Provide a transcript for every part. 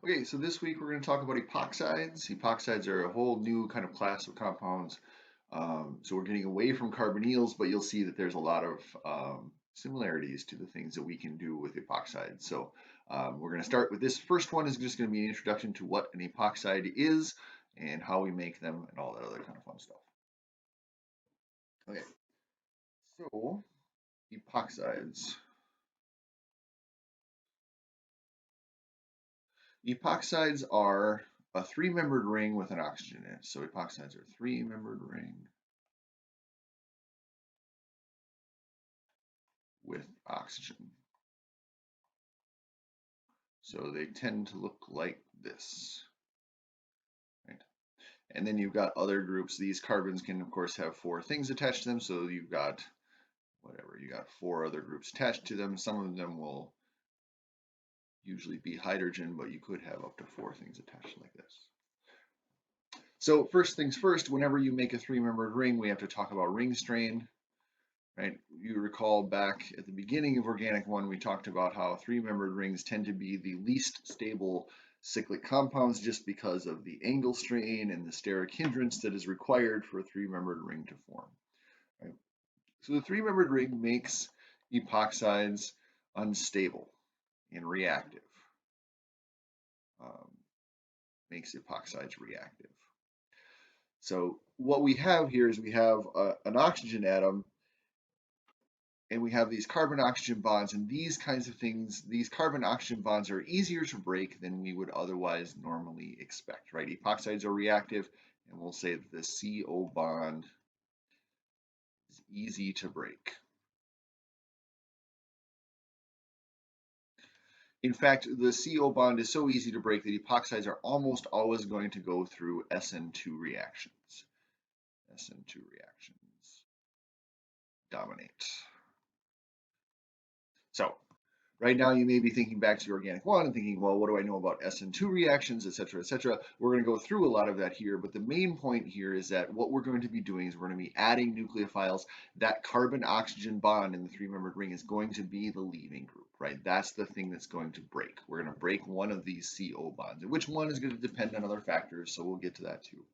Okay, so this week we're going to talk about epoxides. Epoxides are a whole new kind of class of compounds. So we're getting away from carbonyls, but you'll see that there's a lot of similarities to the things that we can do with epoxides. So we're going to start with this first one is just going to be an introduction to what an epoxide is and how we make them and all that other kind of fun stuff. Okay, so epoxides. Epoxides are a three-membered ring with an oxygen in it. So epoxides are a three-membered ring with oxygen. So they tend to look like this, right? And then you've got other groups. These carbons can, of course, have four things attached to them. So you've got whatever, you got four other groups attached to them. Some of them will usually be hydrogen, but you could have up to four things attached like this. So first things first, whenever you make a three-membered ring, we have to talk about ring strain. Right? You recall back at the beginning of Organic 1, we talked about how three-membered rings tend to be the least stable cyclic compounds just because of the angle strain and the steric hindrance that is required for a three-membered ring to form. Right? So the three-membered ring makes epoxides unstable and reactive. Um, makes epoxides reactive. So what we have here is we have an oxygen atom and we have these carbon oxygen bonds, and these kinds of things, these carbon oxygen bonds are easier to break than we would otherwise normally expect, right? Epoxides are reactive, and we'll say that the CO bond is easy to break. In fact, the CO bond is so easy to break that epoxides are almost always going to go through SN2 reactions. SN2 reactions dominate. So right now, you may be thinking back to Organic 1 and thinking, well, what do I know about SN2 reactions, et cetera, et cetera. We're going to go through a lot of that here, but the main point here is that what we're going to be doing is we're going to be adding nucleophiles. That carbon-oxygen bond in the three-membered ring is going to be the leaving group, right? That's the thing that's going to break. We're going to break one of these CO bonds, and which one is going to depend on other factors, so we'll get to that too.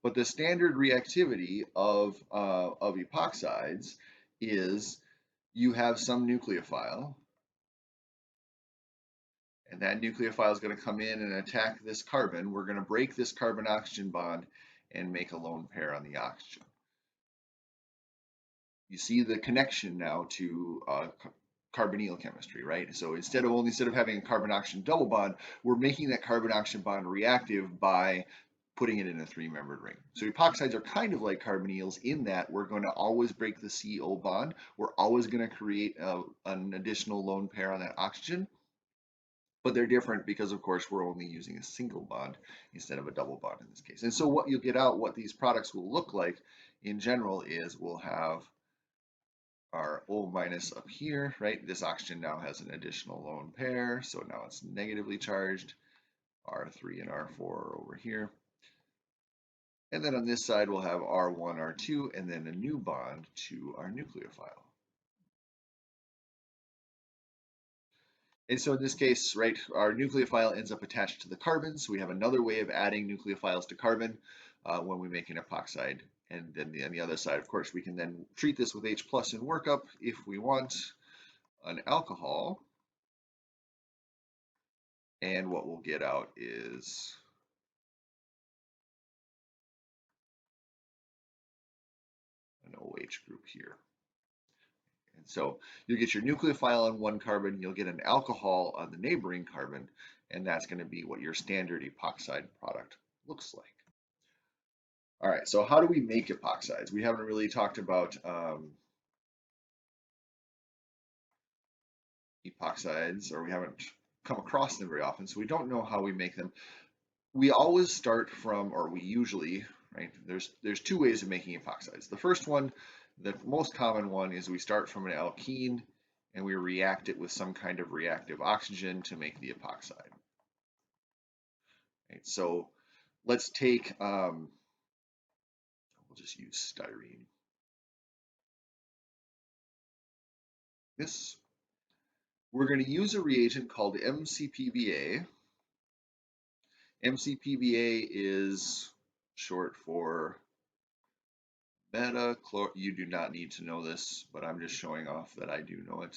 But the standard reactivity of epoxides is you have some nucleophile, and that nucleophile is going to come in and attack this carbon. We're going to break this carbon-oxygen bond and make a lone pair on the oxygen. You see the connection now to carbonyl chemistry, right? So instead of having a carbon-oxygen double bond, we're making that carbon-oxygen bond reactive by putting it in a three-membered ring. So epoxides are kind of like carbonyls in that we're going to always break the CO bond. We're always going to create an additional lone pair on that oxygen. But they're different because, of course, we're only using a single bond instead of a double bond in this case. And so what you'll get out, what these products will look like in general is we'll have our O minus up here, right? This oxygen now has an additional lone pair, so now it's negatively charged. R3 and R4 are over here. And then on this side, we'll have R1, R2, and then a new bond to our nucleophile. And so in this case, right, our nucleophile ends up attached to the carbon. So we have another way of adding nucleophiles to carbon when we make an epoxide. And then on the other side, of course, we can then treat this with H plus in workup if we want an alcohol. And what we'll get out is an OH group here. And so you'll get your nucleophile on one carbon, you'll get an alcohol on the neighboring carbon, and that's going to be what your standard epoxide product looks like. All right, so how do we make epoxides? We haven't really talked about epoxides, or we haven't come across them very often, so we don't know how we make them. We always start from, or we usually, right, there's two ways of making epoxides. The first one, the most common one, is we start from an alkene and we react it with some kind of reactive oxygen to make the epoxide. Right, so let's take, we'll just use styrene. We're going to use a reagent called MCPBA, MCPBA is short for metachlor. You do not need to know this, but I'm just showing off that I do know it.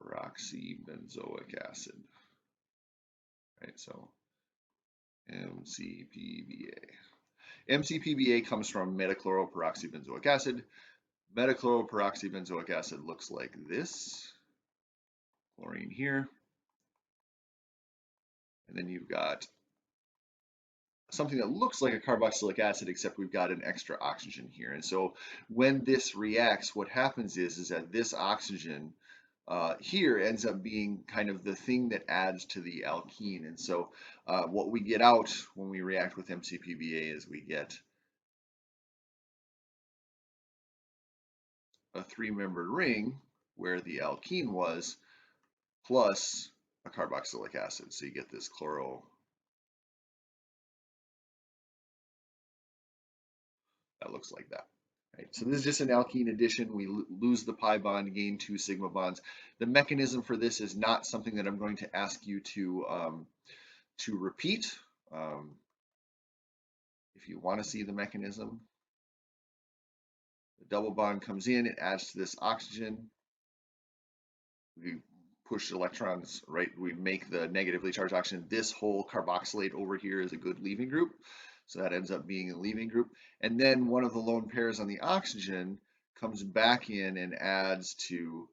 Peroxybenzoic acid. Right, so MCPBA. MCPBA comes from metachloroperoxybenzoic acid. Metachloroperoxybenzoic acid looks like this. Chlorine here. And then you've got something that looks like a carboxylic acid, except we've got an extra oxygen here. And so when this reacts, what happens is that this oxygen here ends up being kind of the thing that adds to the alkene. And so what we get out when we react with MCPBA is we get a three-membered ring where the alkene was, plus a carboxylic acid. So you get this chloro. That looks like that. Right. So this is just an alkene addition. We lose the pi bond, gain 2 sigma bonds. The mechanism for this is not something that I'm going to ask you to repeat. If you want to see the mechanism, the double bond comes in, it adds to this oxygen. We push electrons, right? We make the negatively charged oxygen. This whole carboxylate over here is a good leaving group. So that ends up being a leaving group. And then one of the lone pairs on the oxygen comes back in and adds to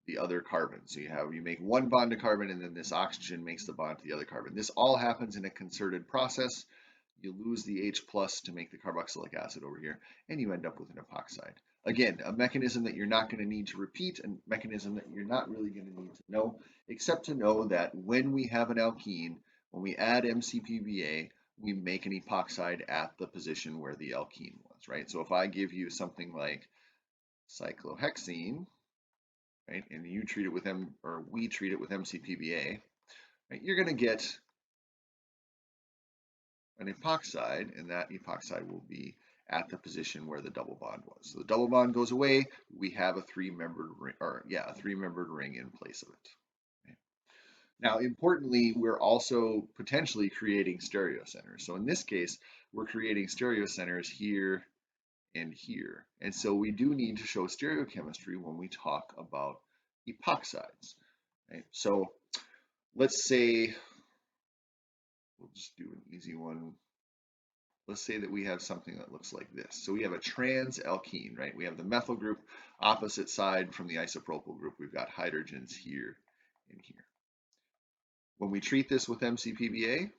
the other carbon. So you make one bond to carbon, and then this oxygen makes the bond to the other carbon. This all happens in a concerted process. You lose the H plus to make the carboxylic acid over here, and you end up with an epoxide. Again, a mechanism that you're not going to need to repeat, a mechanism that you're not really going to need to know, except to know that when we have an alkene, when we add MCPBA, we make an epoxide at the position where the alkene was, right? So if I give you something like cyclohexene, right, and you treat it with we treat it with MCPBA, right, you're going to get an epoxide, and that epoxide will be at the position where the double bond was. So the double bond goes away, we have a three-membered ring in place of it. Okay. Now, importantly, we're also potentially creating stereocenters. So in this case, we're creating stereocenters here and here. And so we do need to show stereochemistry when we talk about epoxides. Right? So let's say, we'll just do an easy one. Let's say that we have something that looks like this. So we have a trans alkene, right? We have the methyl group, opposite side from the isopropyl group. We've got hydrogens here and here. When we treat this with MCPBA,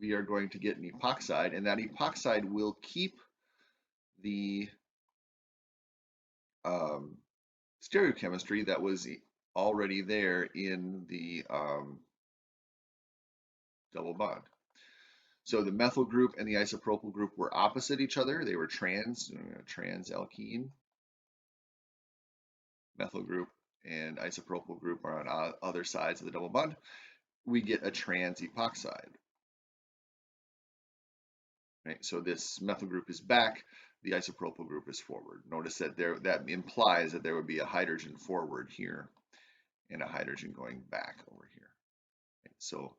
we are going to get an epoxide, and that epoxide will keep the stereochemistry that was already there in the double bond. So the methyl group and the isopropyl group were opposite each other. They were trans alkene. Methyl group and isopropyl group are on other sides of the double bond. We get a trans epoxide. Right? So this methyl group is back, the isopropyl group is forward. Notice that that implies that there would be a hydrogen forward here and a hydrogen going back over here. Right? So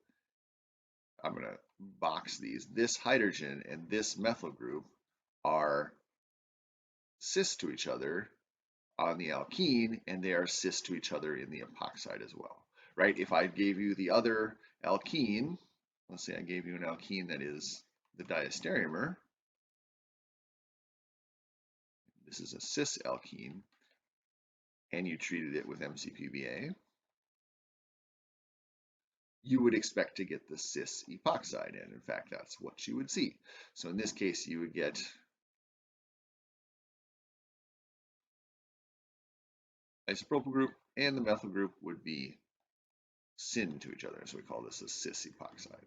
I'm going to box these. This hydrogen and this methyl group are cis to each other on the alkene, and they are cis to each other in the epoxide as well. Right? If I gave you the other alkene, let's say I gave you an alkene that is the diastereomer, this is a cis alkene, and you treated it with MCPBA, you would expect to get the cis epoxide, and in fact, that's what you would see. So in this case, you would get isopropyl group and the methyl group would be syn to each other, so we call this a cis epoxide.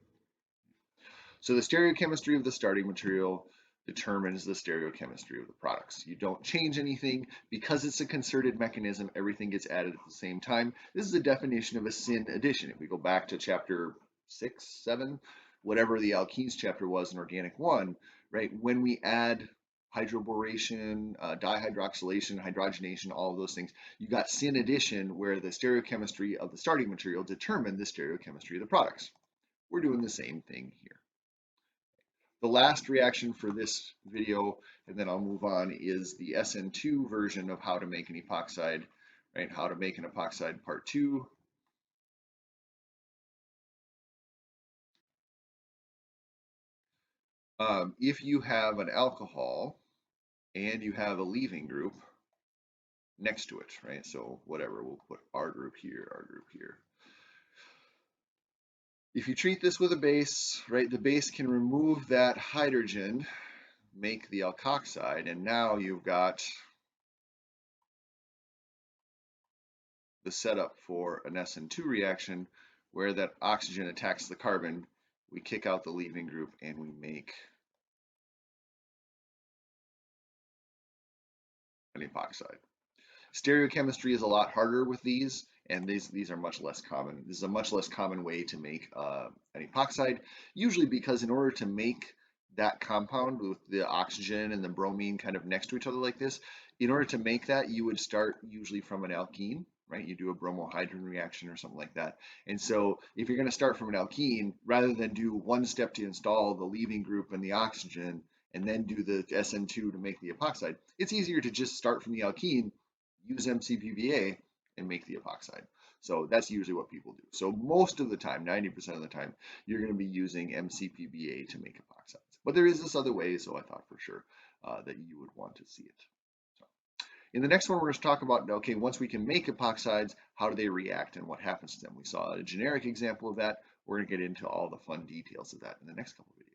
So the stereochemistry of the starting material determines the stereochemistry of the products. You don't change anything. Because it's a concerted mechanism, everything gets added at the same time. This is a definition of a syn addition. If we go back to chapter 6, 7, whatever the alkenes chapter was in organic 1, right, when we add hydroboration, dihydroxylation, hydrogenation, all of those things. You got syn addition, where the stereochemistry of the starting material determined the stereochemistry of the products. We're doing the same thing here. The last reaction for this video, and then I'll move on, is the SN2 version of how to make an epoxide, right? How to make an epoxide part 2. If you have an alcohol and you have a leaving group next to it, right? So whatever, we'll put our group here, our group here. If you treat this with a base, right, the base can remove that hydrogen, make the alkoxide, and now you've got the setup for an SN2 reaction where that oxygen attacks the carbon, we kick out the leaving group, and we make an epoxide. Stereochemistry is a lot harder with these, and these are much less common. This is a much less common way to make an epoxide, usually because in order to make that compound with the oxygen and the bromine kind of next to each other like this, in order to make that, you would start usually from an alkene, right? You do a bromohydrin reaction or something like that. And so if you're going to start from an alkene, rather than do one step to install the leaving group and the oxygen, and then do the SN2 to make the epoxide, it's easier to just start from the alkene, use MCPBA, and make the epoxide. So that's usually what people do. So most of the time, 90% of the time, you're going to be using MCPBA to make epoxides. But there is this other way, so I thought for sure that you would want to see it. So in the next one, we're going to talk about, okay, once we can make epoxides, how do they react and what happens to them? We saw a generic example of that. We're going to get into all the fun details of that in the next couple of videos.